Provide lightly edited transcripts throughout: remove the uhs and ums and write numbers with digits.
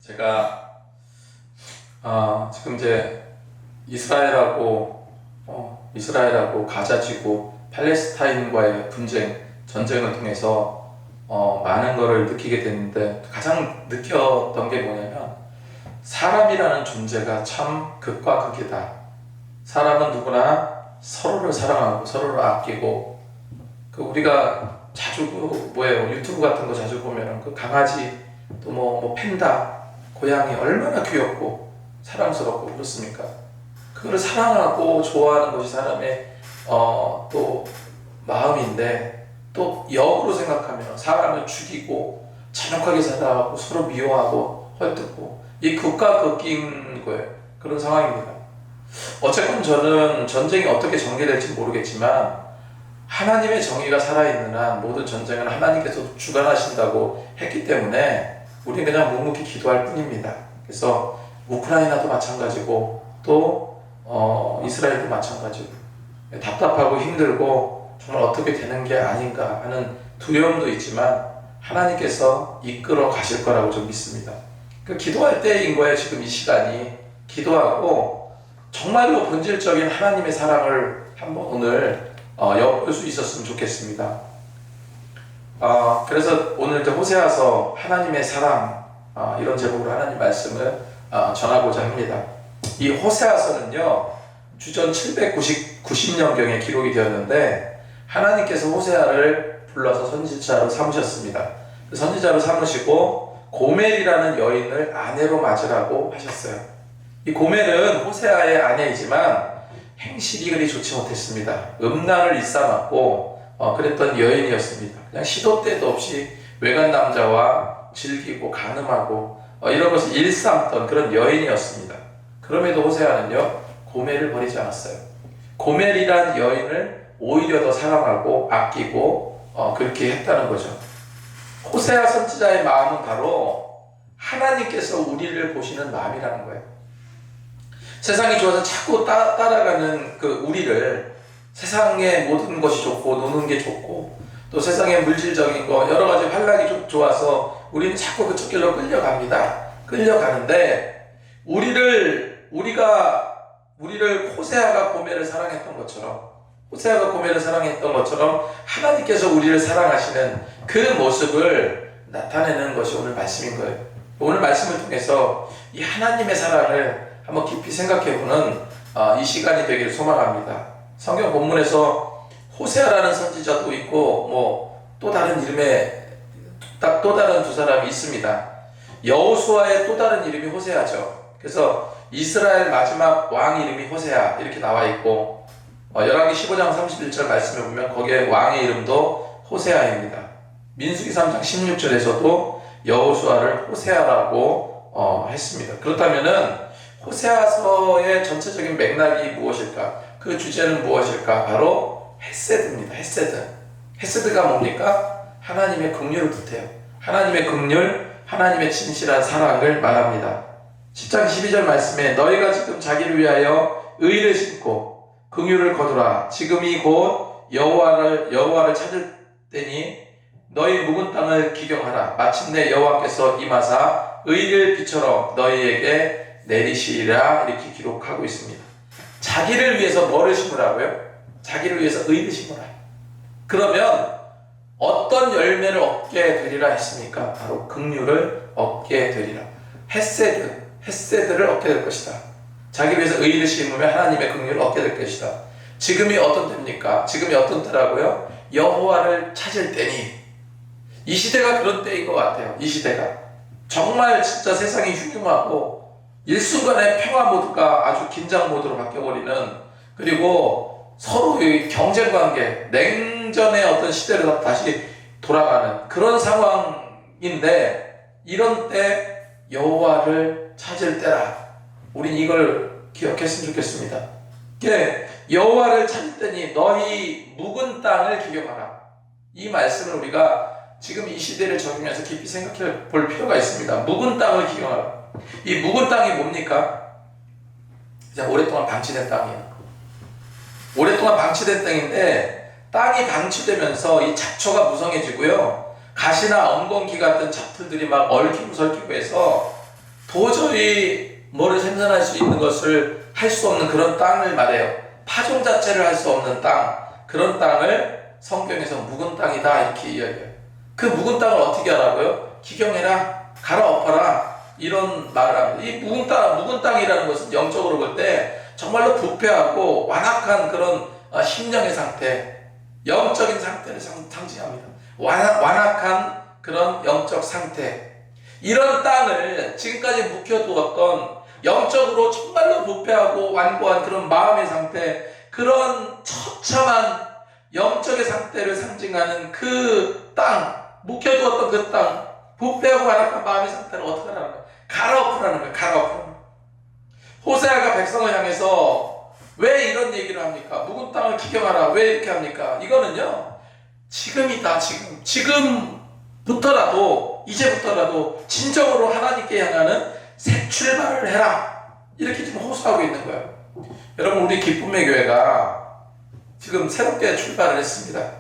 제가 지금 이제 이스라엘하고 가자지구 팔레스타인과의 전쟁을 통해서 많은 것을 느끼게 됐는데, 가장 느꼈던 게 뭐냐면 사람이라는 존재가 참 극과 극이다. 사람은 누구나 서로를 사랑하고 서로를 아끼고, 우리가 자주 유튜브 같은 거 자주 보면은 그 강아지 또 팬다, 고양이 얼마나 귀엽고 사랑스럽고 그렇습니까? 그거를 사랑하고 좋아하는 것이 사람의 또 마음인데, 또 역으로 생각하면 사람을 죽이고 잔혹하게 살아가고 서로 미워하고 헐뜯고, 이 극과 극인 거예요. 그런 상황입니다. 어쨌건 저는 전쟁이 어떻게 전개될지 모르겠지만 하나님의 정의가 살아있는 한 모든 전쟁을 하나님께서 주관하신다고 했기 때문에 우리는 그냥 묵묵히 기도할 뿐입니다. 그래서 우크라이나도 마찬가지고 또 이스라엘도 마찬가지고, 답답하고 힘들고 정말 어떻게 되는 게 아닌가 하는 두려움도 있지만 하나님께서 이끌어 가실 거라고 좀 믿습니다. 기도할 때인 거예요. 지금 이 시간이 기도하고 정말로 본질적인 하나님의 사랑을 한번 오늘 엿볼 수 있었으면 좋겠습니다. 그래서 오늘 호세아서 하나님의 사랑, 이런 제목으로 하나님 말씀을 전하고자 합니다. 이 호세아서는요, 주전 790년경에 기록이 되었는데 하나님께서 호세아를 불러서 선지자로 삼으셨습니다. 그 선지자로 삼으시고 고멜이라는 여인을 아내로 맞으라고 하셨어요. 이 고멜은 호세아의 아내이지만 행실이 그리 좋지 못했습니다. 음란을 일삼았고 그랬던 여인이었습니다. 그냥 시도 때도 없이 외간 남자와 즐기고 간음하고 이런 것을 일삼던 그런 여인이었습니다. 그럼에도 호세아는요, 고멜을 버리지 않았어요. 고멜이란 여인을 오히려 더 사랑하고 아끼고 그렇게 했다는 거죠. 호세아 선지자의 마음은 바로 하나님께서 우리를 보시는 마음이라는 거예요. 세상이 좋아서 자꾸 따라가는 우리를, 세상의 모든 것이 좋고 노는 게 좋고 또 세상의 물질적인 거 여러 가지 활락이 좋아서 우리는 자꾸 그쪽 길로 끌려가는데, 우리를 호세아가 고멜을 사랑했던 것처럼 하나님께서 우리를 사랑하시는 그 모습을 나타내는 것이 오늘 말씀인 거예요. 오늘 말씀을 통해서 이 하나님의 사랑을 한번 깊이 생각해보는 이 시간이 되기를 소망합니다. 성경 본문에서 호세아라는 선지자도 있고 또 다른 이름의 또 다른 두 사람이 있습니다. 여호수아의 또 다른 이름이 호세아죠. 그래서 이스라엘 마지막 왕 이름이 호세아 이렇게 나와 있고, 열왕기 15장 31절 말씀에 보면 거기에 왕의 이름도 호세아입니다. 민수기 3장 16절에서도 여호수아를 호세아라고 했습니다. 그렇다면은 호세아서의 전체적인 맥락이 무엇일까? 그 주제는 무엇일까? 바로 헤세드입니다. 헤세드가 뭡니까? 하나님의 긍휼을 뜻해요. 하나님의 긍휼, 하나님의 진실한 사랑을 말합니다. 10장 12절 말씀에 너희가 지금 자기를 위하여 의를 심고 긍휼을 거두라. 지금이 곧 여호와를 찾을 때니 너희 묵은 땅을 기경하라. 마침내 여호와께서 임하사 의를 비처럼 너희에게 내리시리라. 이렇게 기록하고 있습니다. 자기를 위해서 뭐를 심으라고요? 자기를 위해서 의를 심으라. 그러면 어떤 열매를 얻게 되리라 했습니까? 바로 긍휼을 얻게 되리라. 헤세드를 얻게 될 것이다. 자기를 위해서 의를 심으면 하나님의 긍휼을 얻게 될 것이다. 지금이 어떤 때입니까? 지금이 어떤 때라고요? 여호와를 찾을 때니. 이 시대가 그런 때인 것 같아요. 이 시대가 정말 진짜 세상이 흉흉하고 일순간에 평화 모드가 아주 긴장 모드로 바뀌어버리는, 그리고 서로의 경쟁관계, 냉전의 어떤 시대로 다시 돌아가는 그런 상황인데, 이런 때 여호와를 찾을 때라. 우린 이걸 기억했으면 좋겠습니다. 여호와를 찾을 때니 너희 묵은 땅을 기경하라. 이 말씀을 우리가 지금 이 시대를 적용해서 깊이 생각해 볼 필요가 있습니다. 묵은 땅을 기경하라. 이 묵은 땅이 뭡니까? 오랫동안 방치된 땅이에요. 오랫동안 방치된 땅인데, 땅이 방치되면서 이 잡초가 무성해지고요, 가시나 엉겅퀴 같은 잡풀들이 막 얽히고 설키고 해서 도저히 뭐를 생산할 수 있는 것을 할 수 없는 그런 땅을 말해요. 파종 자체를 할 수 없는 땅, 그런 땅을 성경에서 묵은 땅이다 이렇게 이야기해요. 그 묵은 땅을 어떻게 하라고요? 기경해라, 갈아엎어라, 이런 말을 합니다. 이 묵은 땅이라는 것은 영적으로 볼 때 정말로 부패하고 완악한 그런 심령의 상태, 영적인 상태를 상징합니다. 완악한 그런 영적 상태, 이런 땅을 지금까지 묵혀두었던 영적으로 정말로 부패하고 완고한 그런 마음의 상태, 그런 처참한 영적의 상태를 상징하는 그 땅, 묵혀두었던 그 땅, 부패하고 완악한 마음의 상태를 어떻게 하라는 거야? 갈아엎으라는 거야. 갈아엎으라는 거야. 호세아가 백성을 향해서 왜 이런 얘기를 합니까? 묵은 땅을 기경하라. 왜 이렇게 합니까? 이거는요, 지금이다. 지금부터라도, 이제부터라도 진정으로 하나님께 향하는 새 출발을 해라. 이렇게 지금 호소하고 있는 거예요. 여러분, 우리 기쁨의 교회가 지금 새롭게 출발을 했습니다.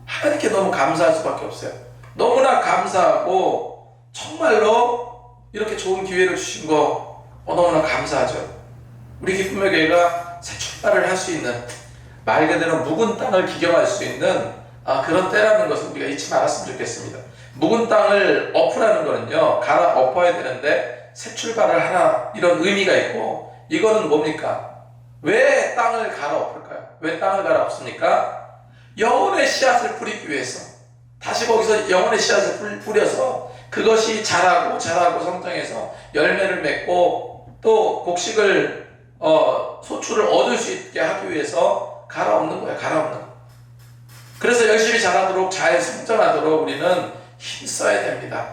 하나님께 너무 감사할 수밖에 없어요. 너무나 감사하고 정말로 이렇게 좋은 기회를 주신 거 너무나 감사하죠. 우리 기쁨의 교회가 새 출발을 할 수 있는, 말 그대로 묵은 땅을 기경할 수 있는 그런 때라는 것을 우리가 잊지 말았으면 좋겠습니다. 묵은 땅을 엎으라는 거는요, 갈아엎어야 되는데 새 출발을 하라, 이런 의미가 있고, 이거는 뭡니까? 왜 땅을 갈아엎을까요? 왜 땅을 갈아엎습니까? 영혼의 씨앗을 뿌리기 위해서, 다시 거기서 영혼의 씨앗을 뿌려서 그것이 자라고 성장해서 열매를 맺고 또 곡식을 소출을 얻을 수 있게 하기 위해서 갈아엎는 거예요. 갈아엎는 거. 그래서 열심히 자라도록, 잘 성장하도록 우리는 힘써야 됩니다.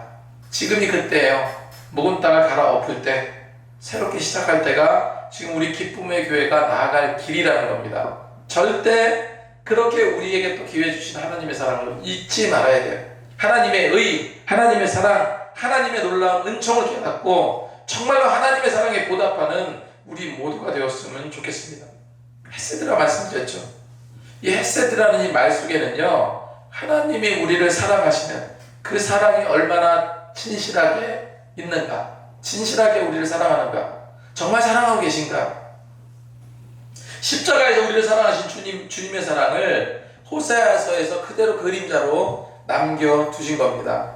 지금이 그때예요. 묵은 땅을 갈아엎을 때, 새롭게 시작할 때가 지금 우리 기쁨의 교회가 나아갈 길이라는 겁니다. 절대 그렇게 우리에게 또 기회 주신 하나님의 사랑을 잊지 말아야 돼요. 하나님의 의, 하나님의 사랑, 하나님의 놀라운 은총을 깨닫고 정말로 하나님의 사랑에 보답하는 우리 모두가 되었으면 좋겠습니다. 헤세드라 말씀드렸죠. 이 헤세드라는 이 말 속에는요, 하나님이 우리를 사랑하시는 그 사랑이 얼마나 진실하게 있는가, 진실하게 우리를 사랑하는가, 정말 사랑하고 계신가, 십자가에서 우리를 사랑하신 주님의 사랑을 호세아서에서 그대로 그림자로 남겨두신 겁니다.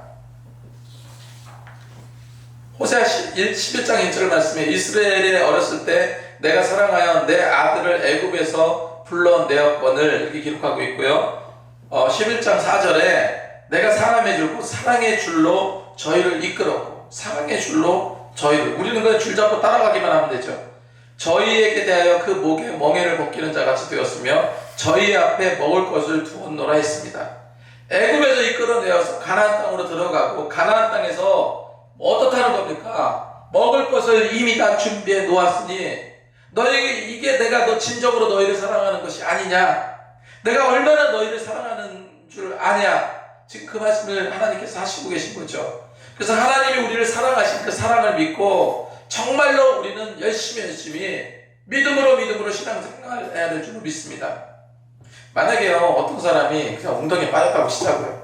호세아 11장 1절 말씀에 이스라엘에 어렸을 때 내가 사랑하여 내 아들을 애굽에서 불러내었거늘, 이렇게 기록하고 있고요. 11장 4절에 내가 사람의 줄고 사랑의 줄로 저희를 이끌었고, 사랑의 줄로 저희를, 우리는 그냥 줄 잡고 따라가기만 하면 되죠. 저희에게 대하여 그 목에 멍에를 벗기는 자같이 되었으며 저희 앞에 먹을 것을 두었노라 했습니다. 애굽에서 이끌어내어서 가나안 땅으로 들어가고, 가나안 땅에서 어떻다는 겁니까? 먹을 것을 이미 다 준비해 놓았으니 너에게 이게 내가 너 진정으로 너희를 사랑하는 것이 아니냐, 내가 얼마나 너희를 사랑하는 줄 아냐, 지금 그 말씀을 하나님께서 하시고 계신 거죠. 그래서 하나님이 우리를 사랑하신 그 사랑을 믿고 정말로 우리는 열심히 믿음으로 신앙생활을 해야 될 줄 믿습니다. 만약에요, 어떤 사람이 그냥 웅덩이에 빠졌다고 치자고요.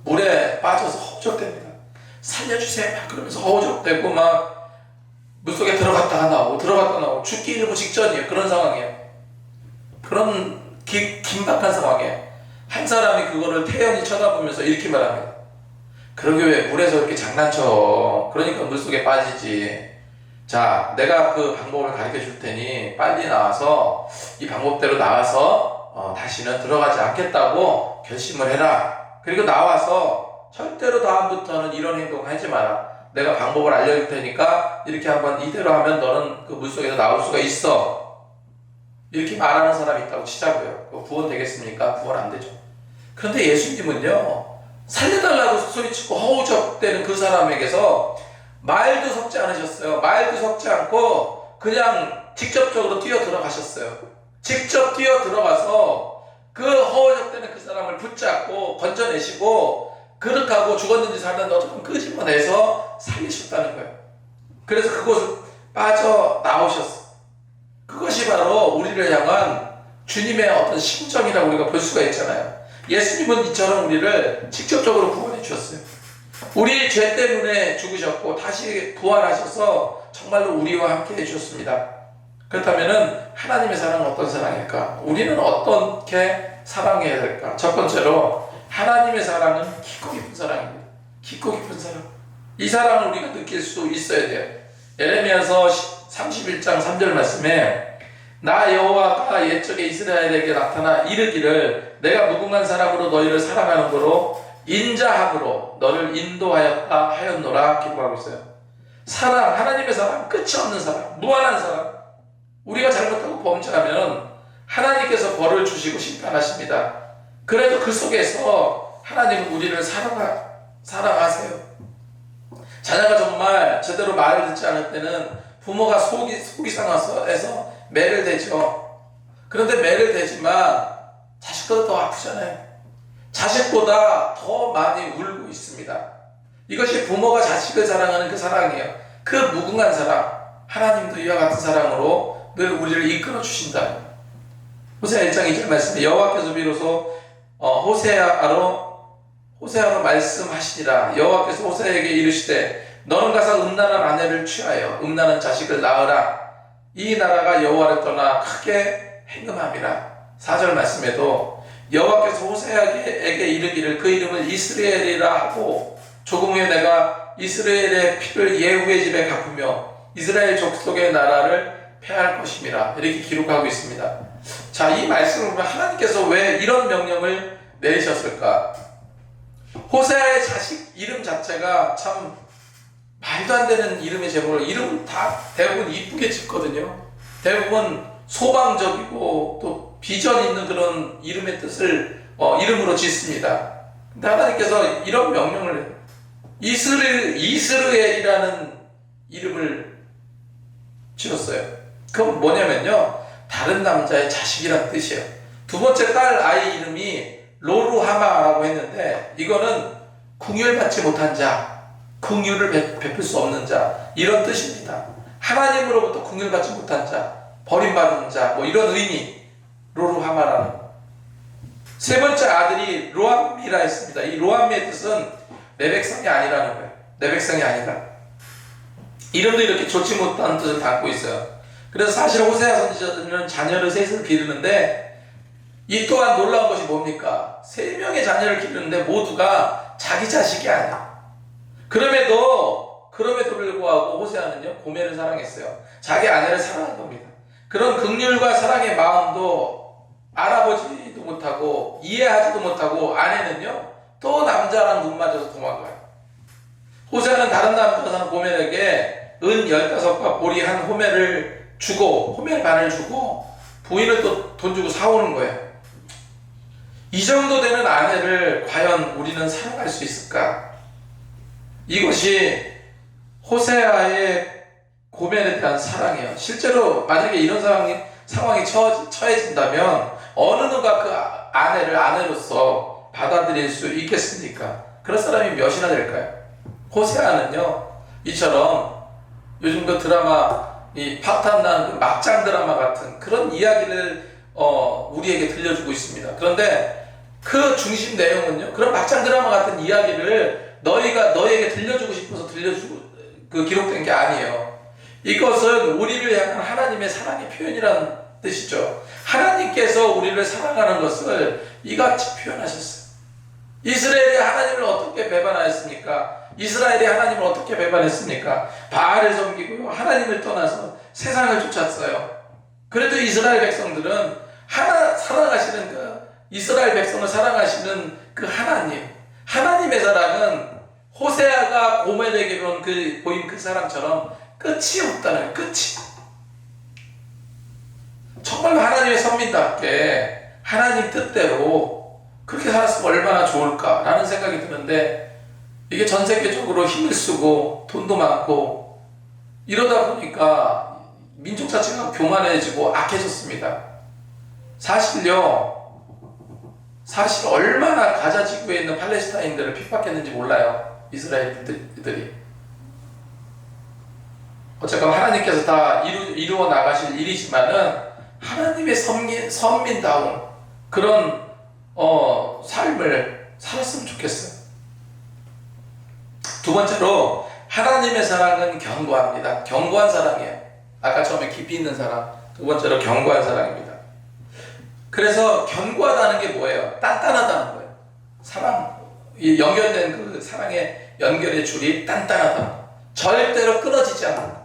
물에 빠져서 허우적댑니다. 살려주세요 막 그러면서 허우적대고 막 물속에 들어갔다 나오고 죽기 일보 직전이에요. 그런 상황이에요. 그런 긴박한 상황이에요. 한 사람이 그거를 태연히 쳐다보면서 이렇게 말합니다. 그러게 왜 물에서 이렇게 장난쳐? 그러니까 물속에 빠지지. 자, 내가 그 방법을 가르쳐 줄 테니 빨리 나와서 이 방법대로 나와서 다시는 들어가지 않겠다고 결심을 해라. 그리고 나와서 절대로 다음부터는 이런 행동 하지 마라. 내가 방법을 알려줄 테니까 이렇게 한번 이대로 하면 너는 그 물속에서 나올 수가 있어. 이렇게 말하는 사람이 있다고 치자고요. 구원 되겠습니까? 구원 안 되죠. 그런데 예수님은요, 살려달라고 소리치고 허우적대는 그 사람에게서 말도 섞지 않으셨어요. 말도 섞지 않고 그냥 직접적으로 뛰어 들어가셨어요. 직접 뛰어 들어가서 그 허우적대는 그 사람을 붙잡고 건져내시고, 그릇하고 죽었는지 살았는지 어떻게 끄집어내서 살리셨다는 거예요. 그래서 그곳을 빠져나오셨어요. 그것이 바로 우리를 향한 주님의 어떤 심정이라고 우리가 볼 수가 있잖아요. 예수님은 이처럼 우리를 직접적으로 구원해 주셨어요. 우리 죄 때문에 죽으셨고 다시 부활하셔서 정말로 우리와 함께 해주셨습니다. 그렇다면 하나님의 사랑은 어떤 사랑일까? 우리는 어떻게 사랑해야 될까? 첫 번째로 하나님의 사랑은 깊고 깊은 사랑입니다. 깊고 깊은 사랑. 이 사랑을 우리가 느낄 수 있어야 돼요. 예레미야서 31장 3절 말씀에 나 여호와가 옛적에 이스라엘에게 나타나 이르기를 내가 무궁한 사랑으로 너희를 사랑하는 거로 인자함으로 너를 인도하였다 하였노라 기록하고 있어요. 사랑, 하나님의 사랑, 끝이 없는 사랑, 무한한 사랑. 우리가 잘못하고 범죄하면 하나님께서 벌을 주시고 심판하십니다. 그래도 그 속에서 하나님은 우리를 사랑하세요. 자녀가 정말 제대로 말을 듣지 않을 때는 부모가 속이 상해서 매를 대죠. 그런데 매를 대지만 자식보다 더 아프잖아요. 자식보다 더 많이 울고 있습니다. 이것이 부모가 자식을 사랑하는 그 사랑이에요. 그 무궁한 사랑. 하나님도 이와 같은 사랑으로 늘 우리를 이끌어 주신다. 호세아 1장 2절 말씀에 여호와께서 비로소 호세아로 말씀하시니라. 여호와께서 호세아에게 이르시되 너는 가서 음란한 아내를 취하여 음란한 자식을 낳으라. 이 나라가 여호와를 떠나 크게 행음함이라. 4절 말씀에도 여호와께서 호세아에게 이르기를 그 이름을 이스라엘이라 하고 조금 후에 내가 이스라엘의 피를 예후의 집에 갚으며 이스라엘 족속의 나라를 패할 것임이라. 이렇게 기록하고 있습니다. 자, 이 말씀을 보면 하나님께서 왜 이런 명령을 내리셨을까? 호세아의 자식 이름 자체가 참 말도 안 되는 이름의 제목을 이름은 다 대부분 이쁘게 짓거든요. 대부분 소방적이고 또 비전 있는 그런 이름의 뜻을 이름으로 짓습니다. 근데 하나님께서 이런 명령을 해요. 이스르엘이라는 이름을 지었어요. 그건 뭐냐면요, 다른 남자의 자식이란 뜻이에요. 두 번째 딸 아이 이름이 로루하마라고 했는데 이거는 긍휼받지 못한 자, 긍휼을 베풀 수 없는 자, 이런 뜻입니다. 하나님으로부터 긍휼받지 못한 자, 버림받은 자, 뭐 이런 의미. 로루하마라는. 세 번째 아들이 로암미라 했습니다. 이 로암미의 뜻은 내 백성이 아니라는 거예요. 내 백성이 아니다. 이름도 이렇게 좋지 못한 뜻을 담고 있어요. 그래서 사실 호세아 선지자들은 자녀를 셋을 기르는데 이 또한 놀라운 것이 뭡니까? 3명의 자녀를 기르는데 모두가 자기 자식이 아니야. 그럼에도 불구하고 호세아는요, 고멜을 사랑했어요. 자기 아내를 사랑한 겁니다. 그런 긍휼과 사랑의 마음도 알아보지도 못하고 이해하지도 못하고 아내는요, 또 남자랑 눈 맞아서 도망가요. 호세아는 다른 남자가 사는 고멜에게 은 15과 보리 한 호멜을 주고, 호멜 반을 주고 부인을 또 돈 주고 사오는 거예요. 이 정도 되는 아내를 과연 우리는 사랑할 수 있을까? 이것이 호세아의 고멜에 대한 사랑이에요. 실제로 만약에 이런 상황이 처해진다면 어느 누가 그 아내를 아내로서 받아들일 수 있겠습니까? 그런 사람이 몇이나 될까요? 호세아는요, 이처럼 요즘 그 드라마, 이 파탄난 그 막장 드라마 같은 그런 이야기를 우리에게 들려주고 있습니다. 그런데 그 중심 내용은요, 그런 막장 드라마 같은 이야기를 너에게 들려주고 싶어서 기록된 게 아니에요. 이것은 우리를 향한 하나님의 사랑의 표현이라는 뜻이죠. 하나님께서 우리를 사랑하는 것을 이같이 표현하셨어요. 이스라엘이 하나님을 어떻게 배반하였습니까? 이스라엘이 하나님을 어떻게 배반했습니까? 바알을 섬기고요, 하나님을 떠나서 세상을 쫓았어요. 그래도 이스라엘 백성들은 사랑하시는 그 이스라엘 백성을 사랑하시는 그 하나님의 사랑은 호세아가 고멜에게 보인 그 사랑처럼 끝이 없다는 거예요. 끝이. 정말로 하나님의 선민답게 하나님 뜻대로 그렇게 살았으면 얼마나 좋을까라는 생각이 드는데, 이게 전 세계적으로 힘을 쓰고 돈도 많고 이러다 보니까 민족 자체가 교만해지고 악해졌습니다. 사실 얼마나 가자 지구에 있는 팔레스타인들을 핍박했는지 몰라요. 이스라엘들이. 어쨌건 하나님께서 다 이루어 나가실 일이지만은 하나님의 선민다운 그런 삶을 살았으면 좋겠어요. 두 번째로 하나님의 사랑은 견고합니다. 견고한 사랑이에요. 아까 처음에 깊이 있는 사랑, 두 번째로 견고한 사랑입니다. 그래서 견고하다는 게 뭐예요? 단단하다는 거예요. 사랑, 연결된 그 사랑의 연결의 줄이 단단하다. 절대로 끊어지지 않는다.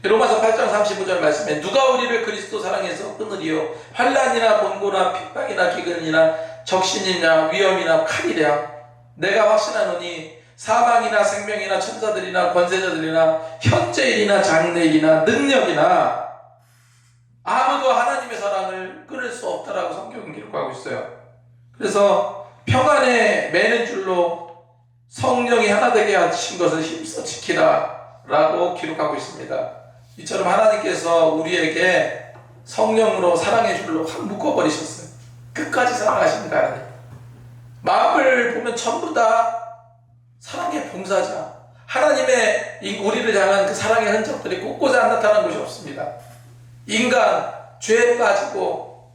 로마서 8장 35절 말씀에 누가 우리를 그리스도 사랑해서 끊으리요? 환난이나 곤고나 핍박이나 기근이나 적신이나 위험이나 칼이랴. 내가 확신하노니 사망이나 생명이나 천사들이나 권세자들이나 현재일이나 장래일이나 능력이나 아무도 하나님의 사랑을 끊을 수 없다라고 성경은 기록하고 있어요. 그래서 평안에 매는 줄로 성령이 하나 되게 하신 것을 힘써 지키라 라고 기록하고 있습니다. 이처럼 하나님께서 우리에게 성령으로 사랑의 줄로 확 묶어버리셨어요. 끝까지 사랑하십니다. 하나님. 마음을 보면 전부 다 사랑의 봉사자, 하나님의 우리를 향한 그 사랑의 흔적들이 곳곳에 안 나타나는 것이 없습니다. 인간, 죄에 빠지고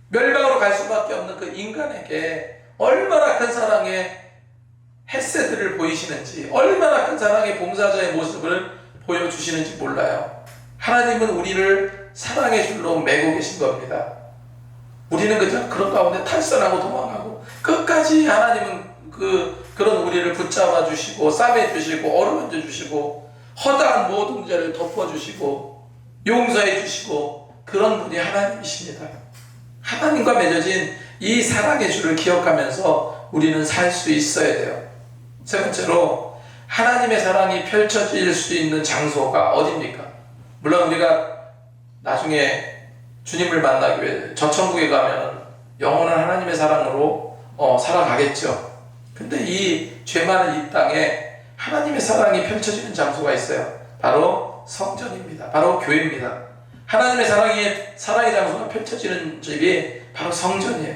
멸망으로 갈 수밖에 없는 그 인간에게 얼마나 큰 사랑의 햇새들을 보이시는지, 얼마나 큰 사랑의 봉사자의 모습을 보여주시는지 몰라요. 하나님은 우리를 사랑의 줄로 매고 계신 겁니다. 우리는 그저 그런 가운데 탈선하고 도망가고, 끝까지 하나님은 그런 우리를 붙잡아 주시고 싸매 주시고 어루만져 주시고 허다한 모든 죄를 덮어 주시고 용서해 주시고, 그런 분이 하나님이십니다. 하나님과 맺어진 이 사랑의 줄을 기억하면서 우리는 살 수 있어야 돼요. 세 번째로 하나님의 사랑이 펼쳐질 수 있는 장소가 어디입니까? 물론 우리가 나중에 주님을 만나기 위해 저 천국에 가면 영원한 하나님의 사랑으로 살아가겠죠. 근데 이 죄 많은 이 땅에 하나님의 사랑이 펼쳐지는 장소가 있어요. 바로 성전입니다. 바로 교회입니다. 하나님의 사랑의 장소가 펼쳐지는 집이 바로 성전이에요.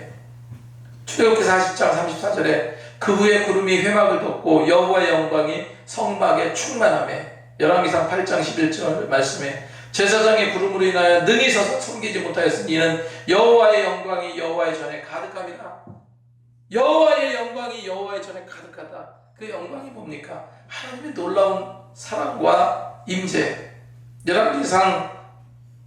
출애굽기 40장 34절에 그 후에 구름이 회막을 덮고 여호와의 영광이 성막에 충만하매, 열왕기상 8장 11절 말씀에 제사장의 구름으로 인하여 능히 서서 섬기지 못하였으니 이는 여호와의 영광이 여호와의 전에 가득함이라. 여호와의 영광이 여호와의 전에 가득하다. 그 영광이 뭡니까? 하나님의 놀라운 사랑과 임재. 열왕기상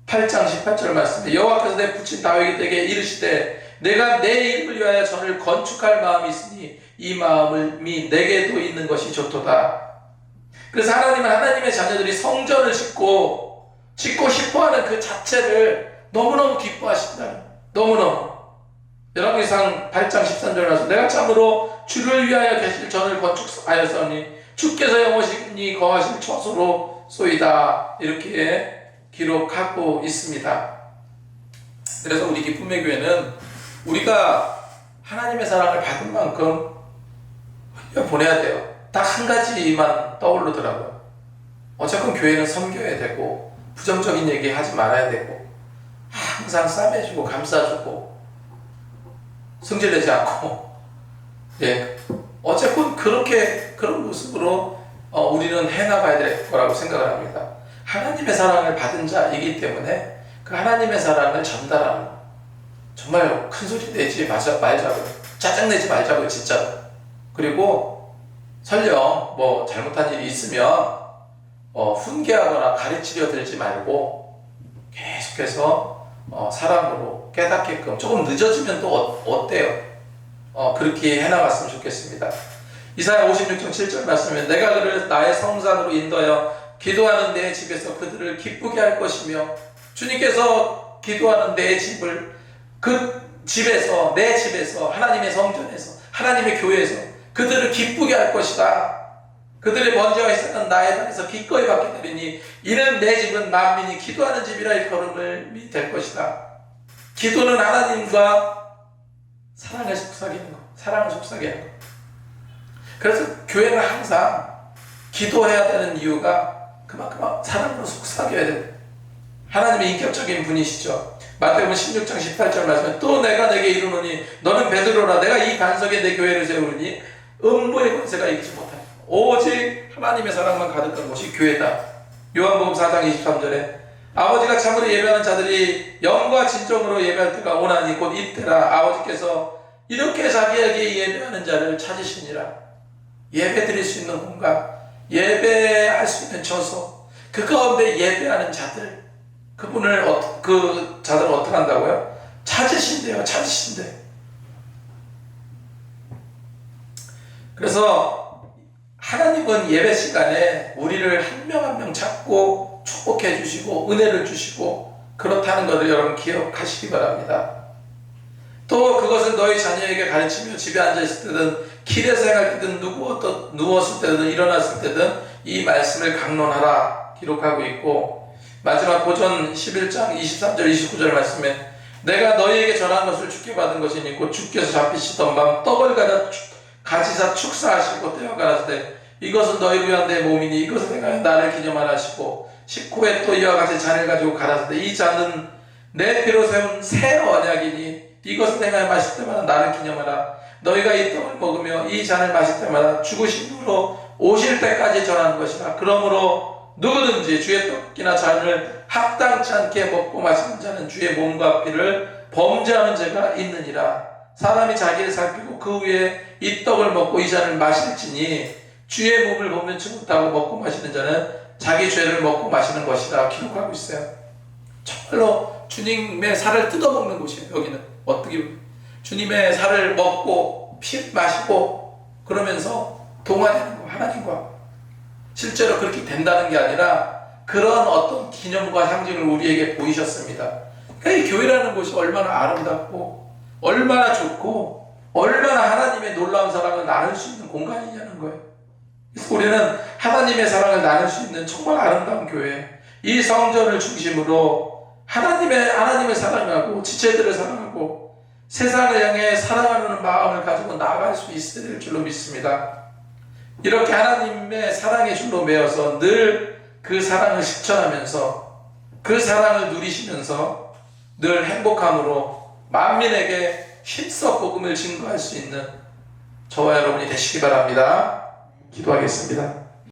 8장 18절 말씀에 여호와께서 내 부친 다윗에게 이르시되 내가 내 이름을 위하여 전을 건축할 마음이 있으니 이 마음이 내게도 있는 것이 좋도다. 그래서 하나님은 하나님의 자녀들이 성전을 짓고 싶어하는 그 자체를 너무너무 기뻐하신다. 너무너무. 열왕기상 8장 13절 나서 내가 참으로 주를 위하여 계실 전을 건축하였으니 주께서 영원히 거하실 처소로 쏘이다. 이렇게 기록하고 있습니다. 그래서 우리 기쁨의 교회는 우리가 하나님의 사랑을 받은 만큼 보내야 돼요. 딱 한 가지만 떠오르더라고요. 어쨌든 교회는 섬겨야 되고 부정적인 얘기 하지 말아야 되고 항상 싸매주고 감싸주고 승질내지 않고, 어쨌든 그런 모습으로 우리는 해나가야 될 거라고 생각을 합니다. 하나님의 사랑을 받은 자이기 때문에 그 하나님의 사랑을 전달하는, 정말 큰 소리 내지 말자고요. 짜증내지 말자고요, 진짜로. 그리고 설령 뭐 잘못한 일이 있으면 훈계하거나 가르치려 들지 말고 계속해서 사랑으로 깨닫게끔, 조금 늦어지면 또 어때요? 그렇게 해나갔으면 좋겠습니다. 이사야 56장 7절 말씀에 내가 그를 나의 성산으로 인도하여 기도하는 내 집에서 그들을 기쁘게 할 것이며, 주님께서 기도하는 내 집을 그 집에서, 내 집에서, 하나님의 성전에서, 하나님의 교회에서 그들을 기쁘게 할 것이다. 그들의 번제와 있었던 나의 땅에서 기꺼이 받게 되리니 이는 내 집은 만민이 기도하는 집이라 일컬음을 될 것이다. 기도는 하나님과 사랑을 속삭이는 것, 사랑을 속삭이는 것. 그래서 교회는 항상 기도해야 되는 이유가 그만큼 사랑으로 속삭여야 된다. 하나님의 인격적인 분이시죠. 마태복음 16장 18절 말씀에 또 내가 내게 이르노니 너는 베드로라. 내가 이 반석에 내 교회를 세우니 음부의 권세가 이기지 못하니 오직 하나님의 사랑만 가득한 곳이 교회다. 요한복음 4장 23절에 아버지가 참으로 예배하는 자들이 영과 진정으로 예배할 때가 오나니 곧 이때라. 아버지께서 이렇게 자기에게 예배하는 자를 찾으시니라. 예배 드릴 수 있는 공간, 예배할 수 있는 처소, 그 가운데 예배하는 자들, 그 자들을 어떻게 한다고요? 찾으신대요. 그래서 하나님은 예배 시간에 우리를 한 명 한 명 찾고 축복해 주시고 은혜를 주시고 그렇다는 것을 여러분 기억하시기 바랍니다. 또 그것을 너희 자녀에게 가르치며 집에 앉아있을 때든 길에서 행할 때든 누웠을 때든 일어났을 때든 이 말씀을 강론하라 기록하고 있고, 마지막 고전 11장 23절 29절 말씀에 내가 너희에게 전한 것을 주께 받은 것이니 곧 주께서 잡히시던 밤 떡을 가지사 축사하시고 떼어 가라사대 이것은 너희를 위한 내 몸이니 이것을 행하여 나를 기념하라 하시고, 19회 또 이와 같이 잔을 가지고 가라사대 이 잔은 내 피로 세운 새 언약이니 이것을 행하여 마실 때마다 나를 기념하라. 너희가 이 떡을 먹으며 이 잔을 마실 때마다 죽으신 후로 오실 때까지 전하는 것이라. 그러므로 누구든지 주의 떡이나 잔을 합당치 않게 먹고 마시는 자는 주의 몸과 피를 범죄하는 죄가 있느니라. 사람이 자기를 살피고 그 후에 이 떡을 먹고 이 잔을 마실지니 주의 몸을 범변치 못하고 먹고 마시는 자는 자기 죄를 먹고 마시는 것이라 기록하고 있어요. 정말로 주님의 살을 뜯어먹는 곳이에요. 여기는 어떻게 주님의 살을 먹고 피 마시고 그러면서 동화되는 거, 하나님과 실제로 그렇게 된다는 게 아니라 그런 어떤 기념과 상징을 우리에게 보이셨습니다. 그러니까 이 교회라는 곳이 얼마나 아름답고 얼마나 좋고 얼마나 하나님의 놀라운 사랑을 나눌 수 있는 공간이냐는 거예요. 그래서 우리는 하나님의 사랑을 나눌 수 있는 정말 아름다운 교회, 이 성전을 중심으로 하나님을 사랑하고 지체들을 사랑하고 세상을 향해 사랑하는 마음을 가지고 나아갈 수 있어야 될 줄로 믿습니다. 이렇게 하나님의 사랑의 줄로 매어서 늘 그 사랑을 실천하면서 그 사랑을 누리시면서 늘 행복함으로 만민에게 힘써 복음을 증거할 수 있는 저와 여러분이 되시기 바랍니다. 기도하겠습니다.